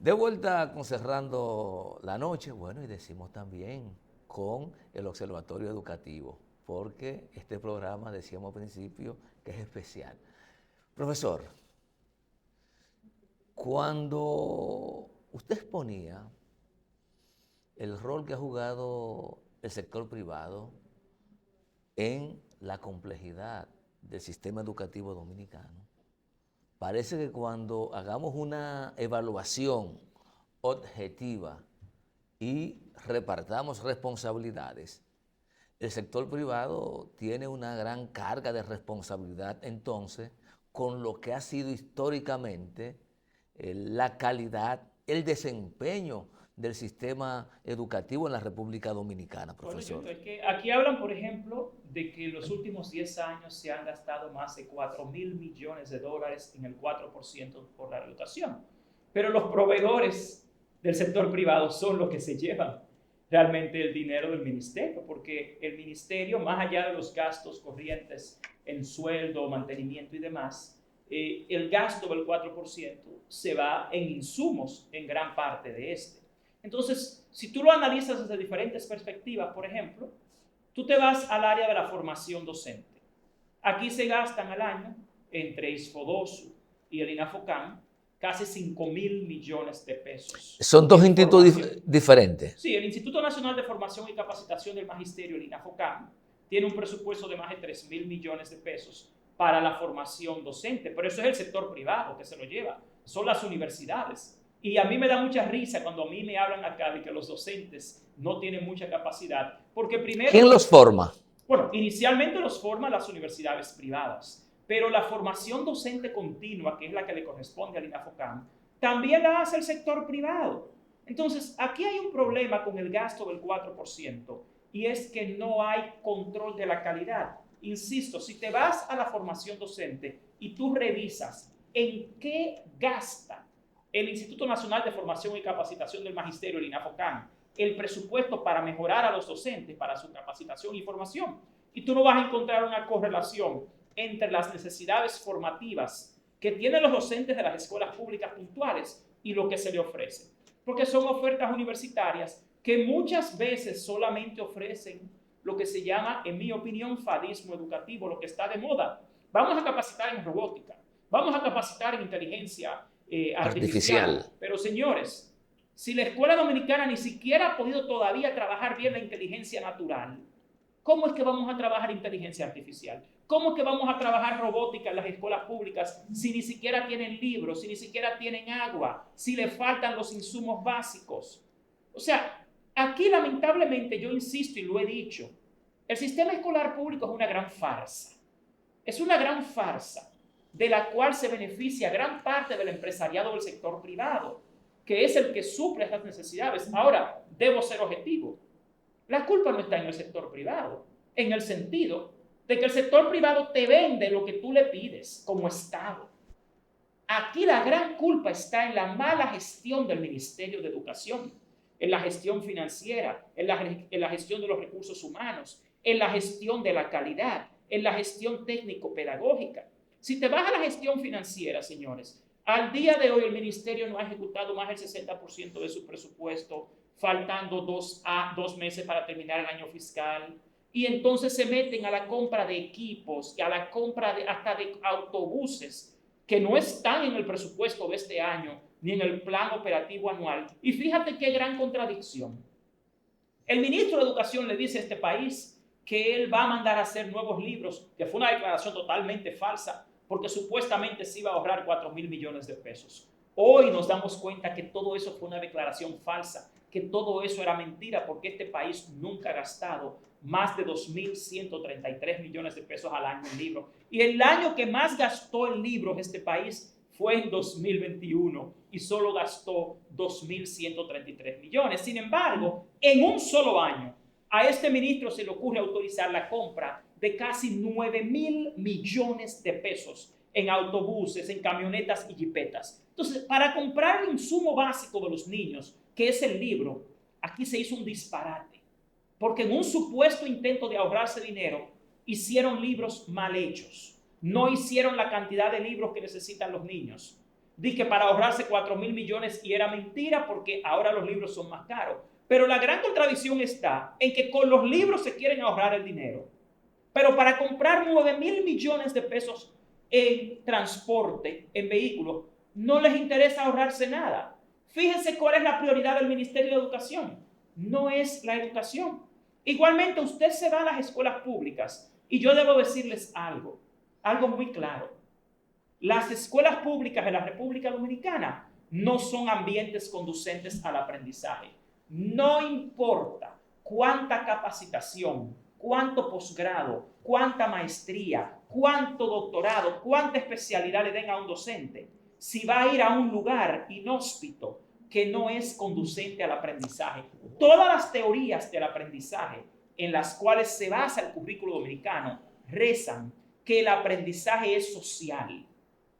De vuelta con Cerrando la Noche, bueno, y decimos también con el Observatorio Educativo, porque este programa, decíamos al principio, que es especial. Profesor, cuando usted exponía el rol que ha jugado el sector privado en la complejidad del sistema educativo dominicano, parece que cuando hagamos una evaluación objetiva y repartamos responsabilidades, el sector privado tiene una gran carga de responsabilidad entonces con lo que ha sido históricamente la calidad, el desempeño del sistema educativo en la República Dominicana, Bueno, profesor. es que aquí hablan, por ejemplo, de que en los últimos 10 años se han gastado más de 4.000 millones de dólares en el 4% por la educación. Pero los proveedores del sector privado son los que se llevan realmente el dinero del ministerio, porque el ministerio, más allá de los gastos corrientes en sueldo, mantenimiento y demás, el gasto del 4% se va en insumos en gran parte de este. Entonces, si tú lo analizas desde diferentes perspectivas, por ejemplo, tú te vas al área de la formación docente. Aquí se gastan al año, entre ISFODOSU y el INAFOCAM, casi 5.000 millones de pesos Son dos en institutos formación. diferentes. Sí, el Instituto Nacional de Formación y Capacitación del Magisterio, el INAFOCAM, tiene un presupuesto de más de 3.000 millones de pesos para la formación docente, pero eso es el sector privado que se lo lleva, son las universidades. Y a mí me da mucha risa cuando a mí me hablan acá de que los docentes no tienen mucha capacidad, porque ¿Quién primero, los forma? bueno, inicialmente los forman las universidades privadas, pero la formación docente continua, que es la que le corresponde al INAFOCAM, también la hace el sector privado. Entonces, aquí hay un problema con el gasto del 4% y es que no hay control de la calidad. Insisto, si te vas a la formación docente y tú revisas en qué gasta el Instituto Nacional de Formación y Capacitación del Magisterio, el INAFOCAM, el presupuesto para mejorar a los docentes, para su capacitación y formación. Y tú no vas a encontrar una correlación entre las necesidades formativas que tienen los docentes de las escuelas públicas puntuales y lo que se le ofrece. Porque son ofertas universitarias que muchas veces solamente ofrecen lo que se llama, en mi opinión, fadismo educativo, lo que está de moda. Vamos a capacitar en robótica, vamos a capacitar en inteligencia artificial. Artificial. Pero señores, si la escuela dominicana ni siquiera ha podido todavía trabajar bien la inteligencia natural, ¿cómo es que vamos a trabajar inteligencia artificial? ¿Cómo es que vamos a trabajar robótica en las escuelas públicas si ni siquiera tienen libros, si ni siquiera tienen agua, si le faltan los insumos básicos? O sea, aquí lamentablemente yo insisto y lo he dicho, el sistema escolar público es una gran farsa. Es una gran farsa de la cual se beneficia gran parte del empresariado del sector privado, que es el que suple estas necesidades. Ahora, debo ser objetivo. La culpa no está en el sector privado, en el sentido de que el sector privado te vende lo que tú le pides como Estado. Aquí la gran culpa está en la mala gestión del Ministerio de Educación, en la gestión financiera, en la gestión de los recursos humanos, en la gestión de la calidad, en la gestión técnico-pedagógica. Si te vas a la gestión financiera, señores, al día de hoy el ministerio no ha ejecutado más del 60% de su presupuesto, faltando 2 meses para terminar el año fiscal. Y entonces se meten a la compra de equipos y a la compra hasta de autobuses que no están en el presupuesto de este año ni en el plan operativo anual. Y fíjate qué gran contradicción. El ministro de Educación le dice a este país que él va a mandar a hacer nuevos libros, que fue una declaración totalmente falsa, porque supuestamente se iba a ahorrar 4.000 millones de pesos. Hoy nos damos cuenta que todo eso fue una declaración falsa, que todo eso era mentira, porque este país nunca ha gastado más de 2.133 millones de pesos al año en libros. Y el año que más gastó en libros este país fue en 2021 y solo gastó 2.133 millones. Sin embargo, en un solo año, a este ministro se le ocurre autorizar la compra de casi 9.000 millones de pesos en autobuses, en camionetas y jipetas. Entonces, para comprar el insumo básico de los niños, que es el libro, aquí se hizo un disparate. Porque en un supuesto intento de ahorrarse dinero, hicieron libros mal hechos. No hicieron la cantidad de libros que necesitan los niños. di que para ahorrarse 4.000 millones, y era mentira porque ahora los libros son más caros. Pero la gran contradicción está en que con los libros se quieren ahorrar el dinero, pero para comprar 9.000 millones de pesos en transporte, en vehículos, no les interesa ahorrarse nada. Fíjense cuál es la prioridad del Ministerio de Educación. No es la educación. Igualmente, usted se va a las escuelas públicas y yo debo decirles algo muy claro. Las escuelas públicas de la República Dominicana no son ambientes conducentes al aprendizaje. No importa cuánta capacitación, cuánto posgrado, cuánta maestría, cuánto doctorado, cuánta especialidad le den a un docente, si va a ir a un lugar inhóspito que no es conducente al aprendizaje. Todas las teorías del aprendizaje en las cuales se basa el currículo dominicano rezan que el aprendizaje es social,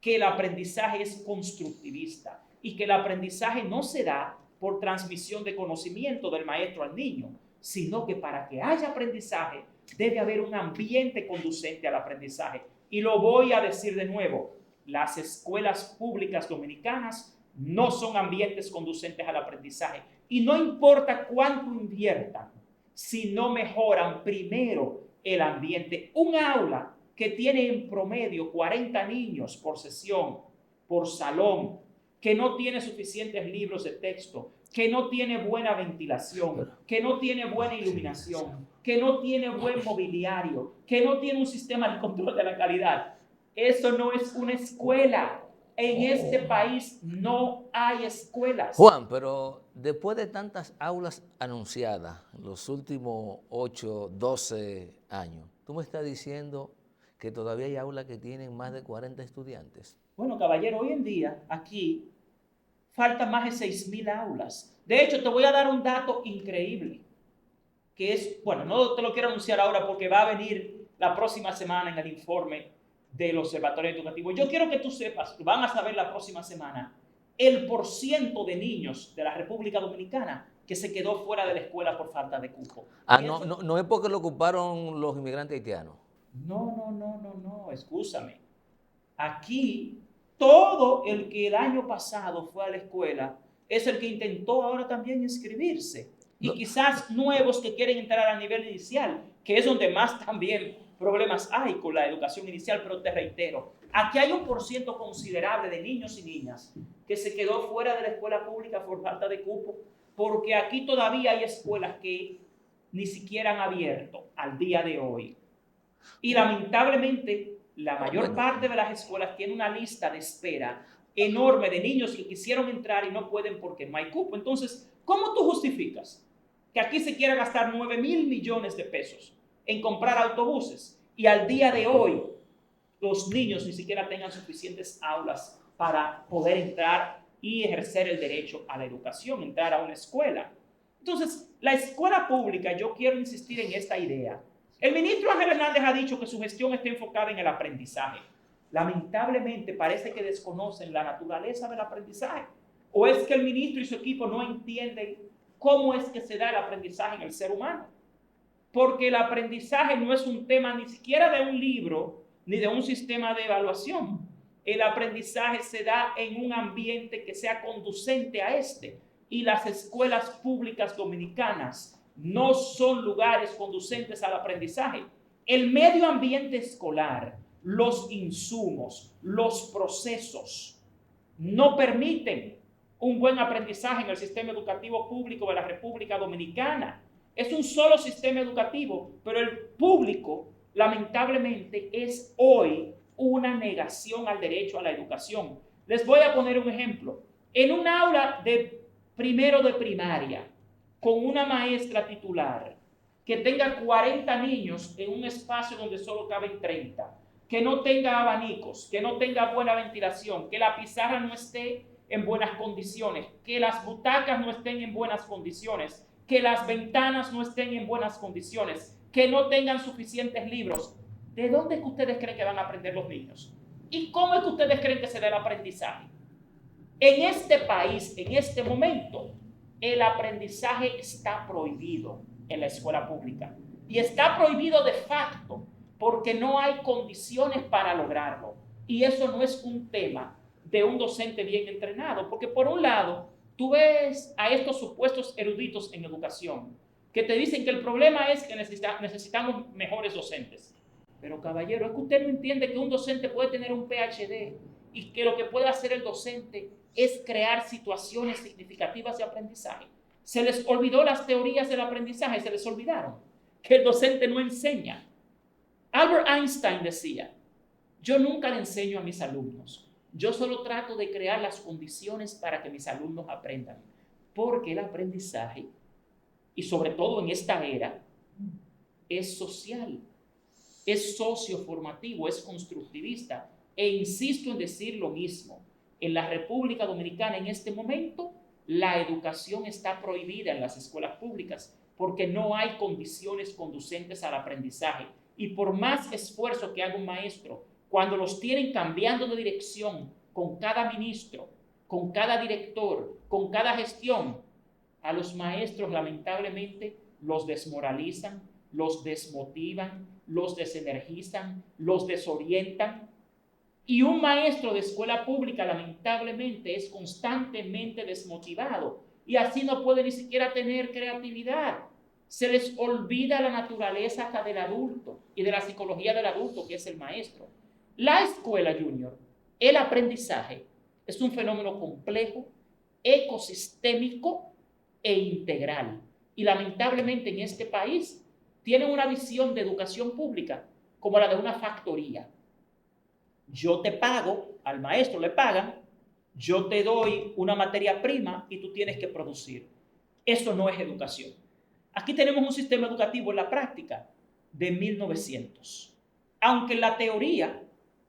que el aprendizaje es constructivista y que el aprendizaje no se da por transmisión de conocimiento del maestro al niño, sino que para que haya aprendizaje debe haber un ambiente conducente al aprendizaje. Y lo voy a decir de nuevo, las escuelas públicas dominicanas no son ambientes conducentes al aprendizaje. Y no importa cuánto inviertan, si no mejoran primero el ambiente. Un aula que tiene en promedio 40 niños por sesión, por salón, que no tiene suficientes libros de texto, que no tiene buena ventilación, que no tiene buena iluminación, que no tiene buen mobiliario, que no tiene un sistema de control de la calidad. Eso no es una escuela. En este país no hay escuelas. Juan, pero después de tantas aulas anunciadas en los últimos 8, 12 años, tú me estás diciendo que todavía hay aulas que tienen más de 40 estudiantes. Bueno, caballero, hoy en día aquí faltan más de 6.000 aulas. De hecho, te voy a dar un dato increíble, que es, bueno, no te lo quiero anunciar ahora porque va a venir la próxima semana en el informe del Observatorio Educativo. Yo quiero que tú sepas, van a saber la próxima semana, el % de niños de la República Dominicana que se quedó fuera de la escuela por falta de cupo. No es porque lo ocuparon los inmigrantes haitianos. No, excúsame. Aquí, todo el que el año pasado fue a la escuela es el que intentó ahora también inscribirse. Y quizás nuevos que quieren entrar a nivel inicial, que es donde más también problemas hay con la educación inicial, pero te reitero, aquí hay un % considerable de niños y niñas que se quedó fuera de la escuela pública por falta de cupo, porque aquí todavía hay escuelas que ni siquiera han abierto al día de hoy. Y lamentablemente, la mayor parte de las escuelas tiene una lista de espera enorme de niños que quisieron entrar y no pueden porque no hay cupo. Entonces, ¿cómo tú justificas que aquí se quiera gastar 9.000 millones de pesos en comprar autobuses y al día de hoy los niños ni siquiera tengan suficientes aulas para poder entrar y ejercer el derecho a la educación, entrar a una escuela? Entonces, la escuela pública, yo quiero insistir en esta idea. El ministro Ángel Hernández ha dicho que su gestión está enfocada en el aprendizaje. Lamentablemente parece que desconocen la naturaleza del aprendizaje. ¿O es que el ministro y su equipo no entienden cómo es que se da el aprendizaje en el ser humano? Porque el aprendizaje no es un tema ni siquiera de un libro ni de un sistema de evaluación. El aprendizaje se da en un ambiente que sea conducente a este. Y las escuelas públicas dominicanas no son lugares conducentes al aprendizaje. El medio ambiente escolar, los insumos, los procesos no permiten un buen aprendizaje en el sistema educativo público de la República Dominicana. Es un solo sistema educativo, pero el público, lamentablemente, es hoy una negación al derecho a la educación. Les voy a poner un ejemplo. En un aula de primero de primaria, con una maestra titular, que tenga 40 niños en un espacio donde solo caben 30, que no tenga abanicos, que no tenga buena ventilación, que la pizarra no esté en buenas condiciones, que las butacas no estén en buenas condiciones, que las ventanas no estén en buenas condiciones, que no tengan suficientes libros. ¿De dónde es que ustedes creen que van a aprender los niños? ¿Y cómo es que ustedes creen que se da el aprendizaje? En este país, en este momento, el aprendizaje está prohibido en la escuela pública. Y está prohibido de facto porque no hay condiciones para lograrlo. Y eso no es un tema de un docente bien entrenado. Porque por un lado, tú ves a estos supuestos eruditos en educación que te dicen que el problema es que necesitamos mejores docentes. Pero caballero, es que usted no entiende que un docente puede tener un PhD y que lo que puede hacer el docente es crear situaciones significativas de aprendizaje. Se les olvidó las teorías del aprendizaje, se les olvidaron que el docente no enseña. Albert Einstein decía, yo nunca le enseño a mis alumnos, yo solo trato de crear las condiciones para que mis alumnos aprendan, porque el aprendizaje, y sobre todo en esta era, es social, es socioformativo, es constructivista. E insisto en decir lo mismo, en la República Dominicana en este momento, la educación está prohibida en las escuelas públicas porque no hay condiciones conducentes al aprendizaje. Y por más esfuerzo que haga un maestro, cuando los tienen cambiando de dirección con cada ministro, con cada director, con cada gestión, a los maestros lamentablemente los desmoralizan, los desmotivan, los desenergizan, los desorientan. Y un maestro de escuela pública lamentablemente es constantemente desmotivado y así no puede ni siquiera tener creatividad. Se les olvida la naturaleza hasta del adulto y de la psicología del adulto, que es el maestro. La escuela junior, el aprendizaje, es un fenómeno complejo, ecosistémico e integral. Y lamentablemente en este país tienen una visión de educación pública como la de una factoría. Yo te pago, al maestro le pagan, yo te doy una materia prima y tú tienes que producir. Eso no es educación. Aquí tenemos un sistema educativo en la práctica de 1900. Aunque en la teoría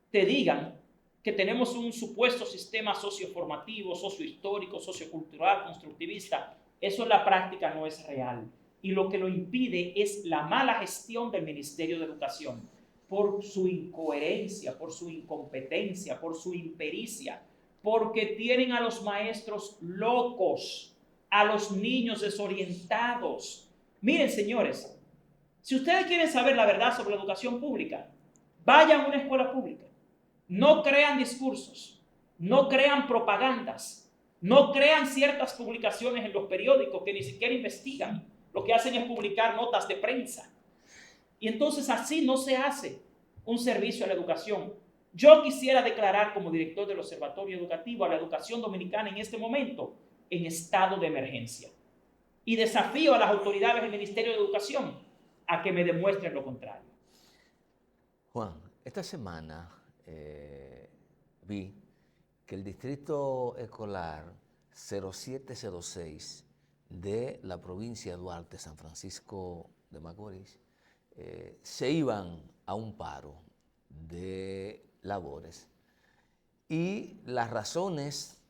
te digan que tenemos un supuesto sistema socioformativo, sociohistórico, sociocultural, constructivista, eso en la práctica no es real. Y lo que lo impide es la mala gestión del Ministerio de Educación, por su incoherencia, por su incompetencia, por su impericia, porque tienen a los maestros locos, a los niños desorientados. Miren, señores, si ustedes quieren saber la verdad sobre la educación pública, vayan a una escuela pública. No crean discursos, no crean propagandas, no crean ciertas publicaciones en los periódicos que ni siquiera investigan. Lo que hacen es publicar notas de prensa. Y entonces así no se hace un servicio a la educación. Yo quisiera declarar como director del Observatorio Educativo a la educación dominicana en este momento en estado de emergencia. Y desafío a las autoridades del Ministerio de Educación a que me demuestren lo contrario. Juan, esta semana vi que el Distrito Escolar 0706 de la provincia de Duarte, San Francisco de Macorís, se iban a un paro de labores y las razones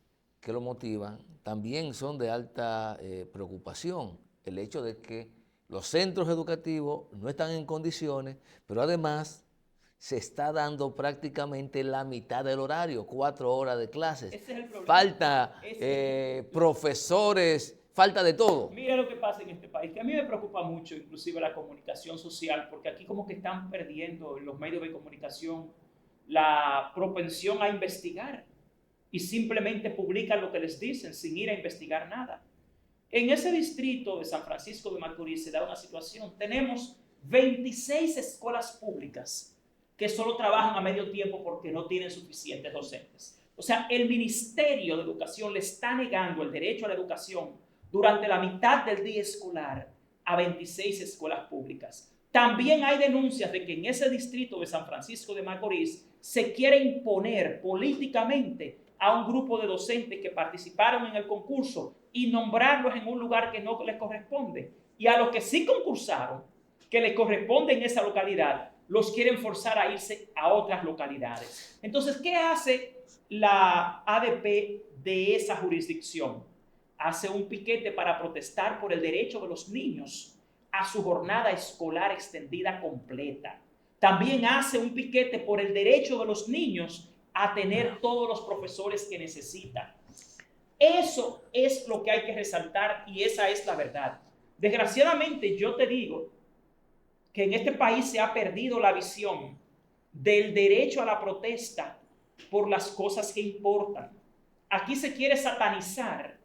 que lo motivan también son de alta preocupación. El hecho de que los centros educativos no están en condiciones, pero además se está dando prácticamente la mitad del horario, 4 horas de clases. Ese es el problema. Falta profesores, falta de todo. Mira lo que pasa en este país, que a mí me preocupa mucho inclusive la comunicación social, porque aquí como que están perdiendo en los medios de comunicación la propensión a investigar y simplemente publican lo que les dicen sin ir a investigar nada. En ese distrito de San Francisco de Macorís se da una situación. Tenemos 26 escuelas públicas que solo trabajan a medio tiempo porque no tienen suficientes docentes. O sea, el Ministerio de Educación le está negando el derecho a la educación durante la mitad del día escolar a 26 escuelas públicas. También hay denuncias de que en ese distrito de San Francisco de Macorís se quiere imponer políticamente a un grupo de docentes que participaron en el concurso y nombrarlos en un lugar que no les corresponde. Y a los que sí concursaron, que les corresponde en esa localidad, los quieren forzar a irse a otras localidades. Entonces, ¿qué hace la ADP de esa jurisdicción? Hace un piquete para protestar por el derecho de los niños a su jornada escolar extendida completa. También hace un piquete por el derecho de los niños a tener todos los profesores que necesitan. Eso es lo que hay que resaltar y esa es la verdad. Desgraciadamente, yo te digo que en este país se ha perdido la visión del derecho a la protesta por las cosas que importan. Aquí se quiere satanizar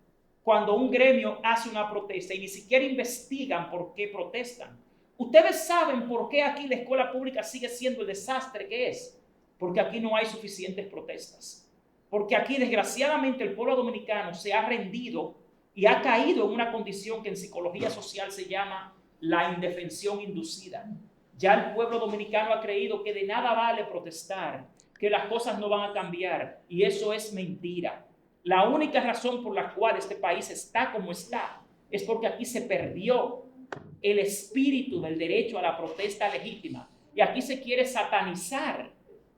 cuando un gremio hace una protesta y ni siquiera investigan por qué protestan. Ustedes saben por qué aquí la escuela pública sigue siendo el desastre que es. Porque aquí no hay suficientes protestas. Porque aquí, desgraciadamente, el pueblo dominicano se ha rendido y ha caído en una condición que en psicología social se llama la indefensión inducida. Ya el pueblo dominicano ha creído que de nada vale protestar, que las cosas no van a cambiar, y eso es mentira. La única razón por la cual este país está como está es porque aquí se perdió el espíritu del derecho a la protesta legítima, y aquí se quiere satanizar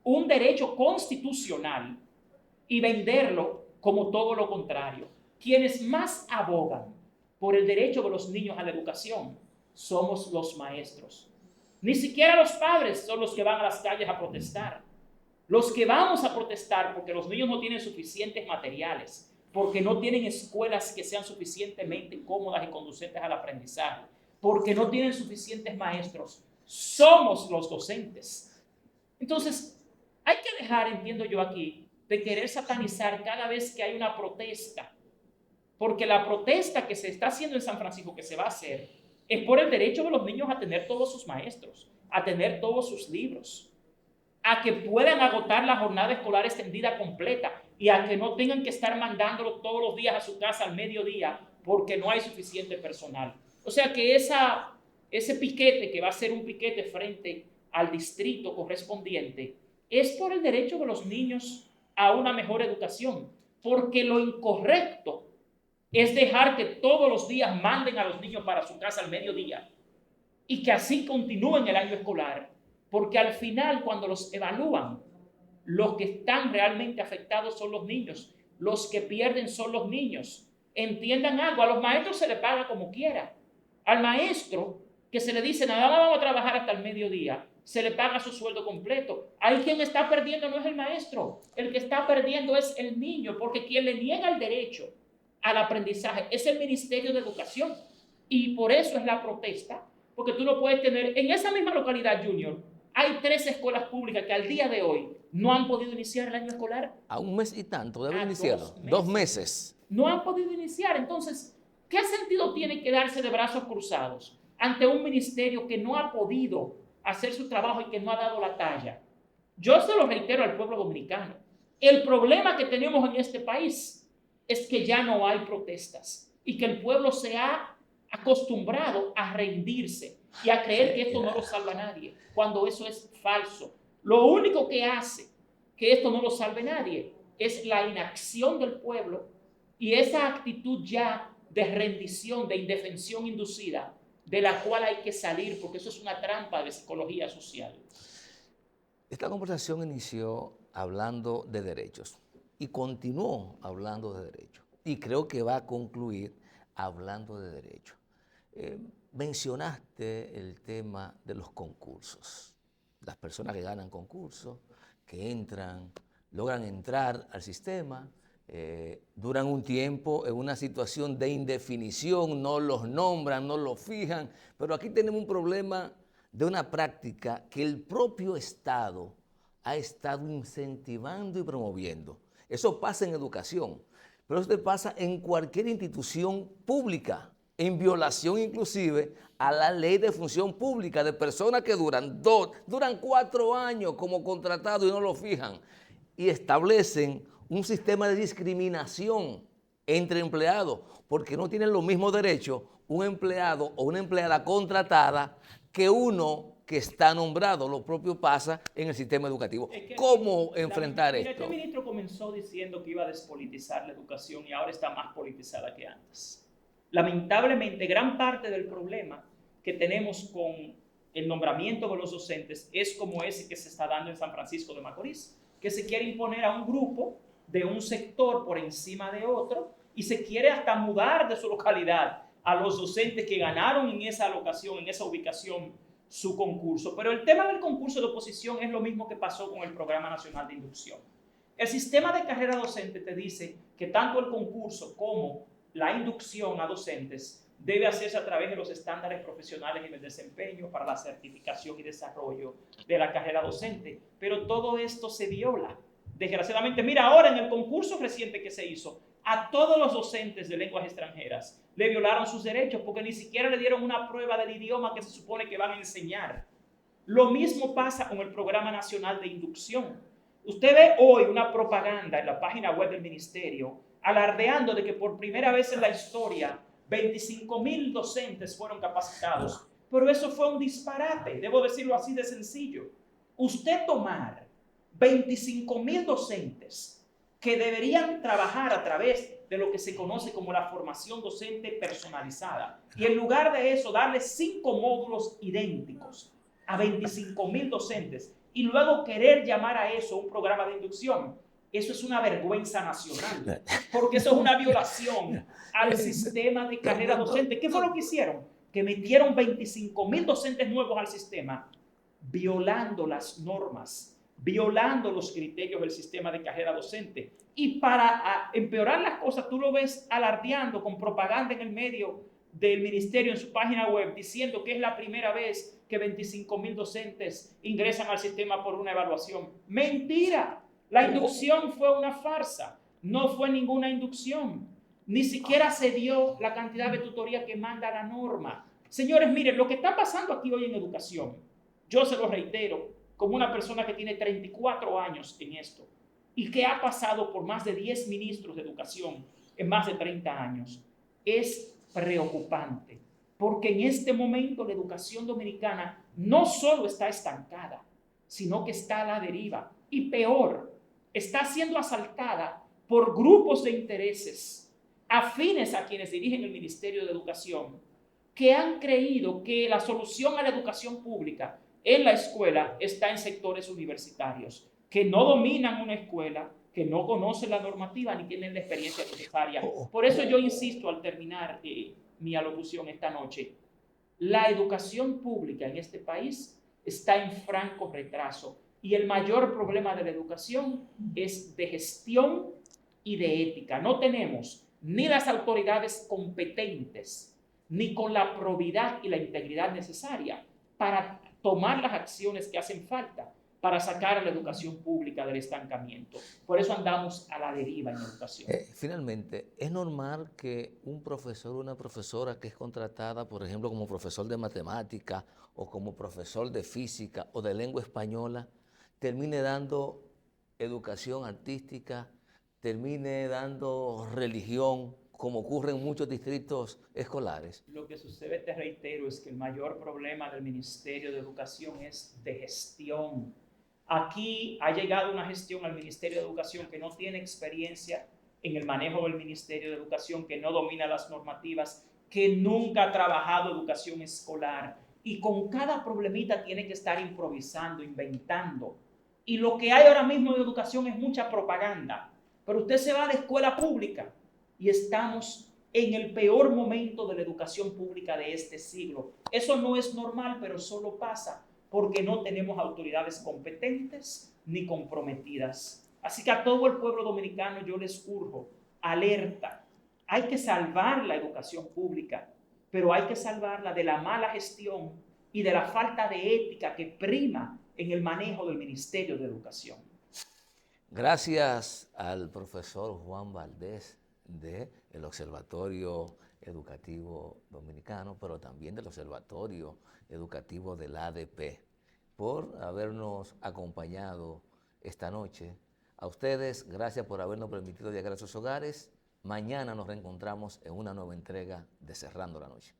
un derecho constitucional y venderlo como todo lo contrario. Quienes más abogan por el derecho de los niños a la educación somos los maestros. Ni siquiera los padres son los que van a las calles a protestar. Los que vamos a protestar porque los niños no tienen suficientes materiales, porque no tienen escuelas que sean suficientemente cómodas y conducentes al aprendizaje, porque no tienen suficientes maestros, somos los docentes. Entonces, hay que dejar, entiendo yo aquí, de querer satanizar cada vez que hay una protesta, porque la protesta que se está haciendo en San Francisco, que se va a hacer, es por el derecho de los niños a tener todos sus maestros, a tener todos sus libros, a que puedan agotar la jornada escolar extendida completa y a que no tengan que estar mandándolo todos los días a su casa al mediodía porque no hay suficiente personal. O sea que ese piquete, que va a ser un piquete frente al distrito correspondiente, es por el derecho de los niños a una mejor educación, porque lo incorrecto es dejar que todos los días manden a los niños para su casa al mediodía y que así continúen el año escolar, porque al final, cuando los evalúan, los que están realmente afectados son los niños, los que pierden son los niños. Entiendan algo, a los maestros se les paga como quiera. Al maestro, que se le dice, nada más vamos a trabajar hasta el mediodía, se le paga su sueldo completo. Ahí quien está perdiendo no es el maestro, el que está perdiendo es el niño, porque quien le niega el derecho al aprendizaje es el Ministerio de Educación. Y por eso es la protesta, porque tú no puedes tener, en esa misma localidad, Junior, hay 3 escuelas públicas que al día de hoy no han podido iniciar el año escolar. A un mes y tanto deben A iniciarlo. 2 meses. 2 meses. No han podido iniciar. Entonces, ¿qué sentido tiene quedarse de brazos cruzados ante un ministerio que no ha podido hacer su trabajo y que no ha dado la talla? Yo se lo reitero al pueblo dominicano. El problema que tenemos en este país es que ya no hay protestas y que el pueblo se ha acostumbrado a rendirse y a creer que esto no lo salva a nadie, cuando eso es falso. Lo único que hace que esto no lo salve a nadie es la inacción del pueblo y esa actitud ya de rendición, de indefensión inducida, de la cual hay que salir, porque eso es una trampa de psicología social. Esta conversación inició hablando de derechos y continuó hablando de derechos. Y creo que va a concluir hablando de derechos. Mencionaste el tema de los concursos. Las personas que ganan concursos, que entran, logran entrar al sistema, duran un tiempo en una situación de indefinición, no los nombran, no los fijan, pero aquí tenemos un problema de una práctica que el propio Estado ha estado incentivando y promoviendo. Eso pasa en educación, pero eso pasa en cualquier institución pública, en violación inclusive a la ley de función pública, de personas que duran 4 años como contratados y no lo fijan, y establecen un sistema de discriminación entre empleados, porque no tienen los mismos derechos un empleado o una empleada contratada que uno que está nombrado. Lo propio pasa en el sistema educativo. ¿Cómo enfrentar esto? Este ministro comenzó diciendo que iba a despolitizar la educación y ahora está más politizada que antes. Lamentablemente, gran parte del problema que tenemos con el nombramiento de los docentes es como ese que se está dando en San Francisco de Macorís, que se quiere imponer a un grupo de un sector por encima de otro y se quiere hasta mudar de su localidad a los docentes que ganaron en esa locación, en esa ubicación, su concurso. Pero el tema del concurso de oposición es lo mismo que pasó con el Programa Nacional de Inducción. El sistema de carrera docente te dice que tanto el concurso como la inducción a docentes debe hacerse a través de los estándares profesionales y del desempeño para la certificación y desarrollo de la carrera docente. Pero todo esto se viola Desgraciadamente, mira, ahora en el concurso reciente que se hizo, a todos los docentes de lenguas extranjeras le violaron sus derechos porque ni siquiera le dieron una prueba del idioma que se supone que van a enseñar. Lo mismo pasa con el Programa Nacional de Inducción. Usted ve hoy una propaganda en la página web del ministerio alardeando de que por primera vez en la historia 25,000 docentes fueron capacitados. Pero eso fue un disparate, debo decirlo así de sencillo. Usted tomar 25,000 docentes que deberían trabajar a través de lo que se conoce como la formación docente personalizada y en lugar de eso darle 5 módulos idénticos a 25,000 docentes y luego querer llamar a eso un programa de inducción, eso es una vergüenza nacional, porque eso es una violación al sistema de carrera docente. ¿Qué fue lo que hicieron? Que metieron 25,000 docentes nuevos al sistema, violando las normas, violando los criterios del sistema de carrera docente. Y para empeorar las cosas, tú lo ves alardeando con propaganda en el medio del ministerio en su página web diciendo que es la primera vez que 25,000 docentes ingresan al sistema por una evaluación. ¡Mentira! La inducción fue una farsa, no fue ninguna inducción. Ni siquiera se dio la cantidad de tutoría que manda la norma. Señores, miren, lo que está pasando aquí hoy en educación, yo se lo reitero, como una persona que tiene 34 años en esto y que ha pasado por más de 10 ministros de educación en más de 30 años, es preocupante, porque en este momento la educación dominicana no solo está estancada, sino que está a la deriva y peor, está siendo asaltada por grupos de intereses afines a quienes dirigen el Ministerio de Educación, que han creído que la solución a la educación pública en la escuela está en sectores universitarios, que no dominan una escuela, que no conocen la normativa ni tienen la experiencia necesaria. Por eso yo insisto al terminar mi alocución esta noche, la educación pública en este país está en franco retraso y el mayor problema de la educación es de gestión y de ética. No tenemos ni las autoridades competentes, ni con la probidad y la integridad necesaria para tomar las acciones que hacen falta para sacar a la educación pública del estancamiento. Por eso andamos a la deriva en educación. Finalmente, ¿es normal que un profesor o una profesora que es contratada, por ejemplo, como profesor de matemática o como profesor de física o de lengua española, termine dando educación artística, termine dando religión, como ocurre en muchos distritos escolares? Lo que sucede, te reitero, es que el mayor problema del Ministerio de Educación es de gestión. Aquí ha llegado una gestión al Ministerio de Educación que no tiene experiencia en el manejo del Ministerio de Educación, que no domina las normativas, que nunca ha trabajado educación escolar y con cada problemita tiene que estar improvisando, inventando. Y lo que hay ahora mismo en educación es mucha propaganda. Pero usted se va a la escuela pública y estamos en el peor momento de la educación pública de este siglo. Eso no es normal, pero solo pasa porque no tenemos autoridades competentes ni comprometidas. Así que a todo el pueblo dominicano yo les urjo, alerta. Hay que salvar la educación pública, pero hay que salvarla de la mala gestión y de la falta de ética que prima en el manejo del Ministerio de Educación. Gracias al profesor Juan Valdés del Observatorio Educativo Dominicano, pero también del Observatorio Educativo del ADP, por habernos acompañado esta noche. A ustedes, gracias por habernos permitido llegar a sus hogares. Mañana nos reencontramos en una nueva entrega de Cerrando la Noche.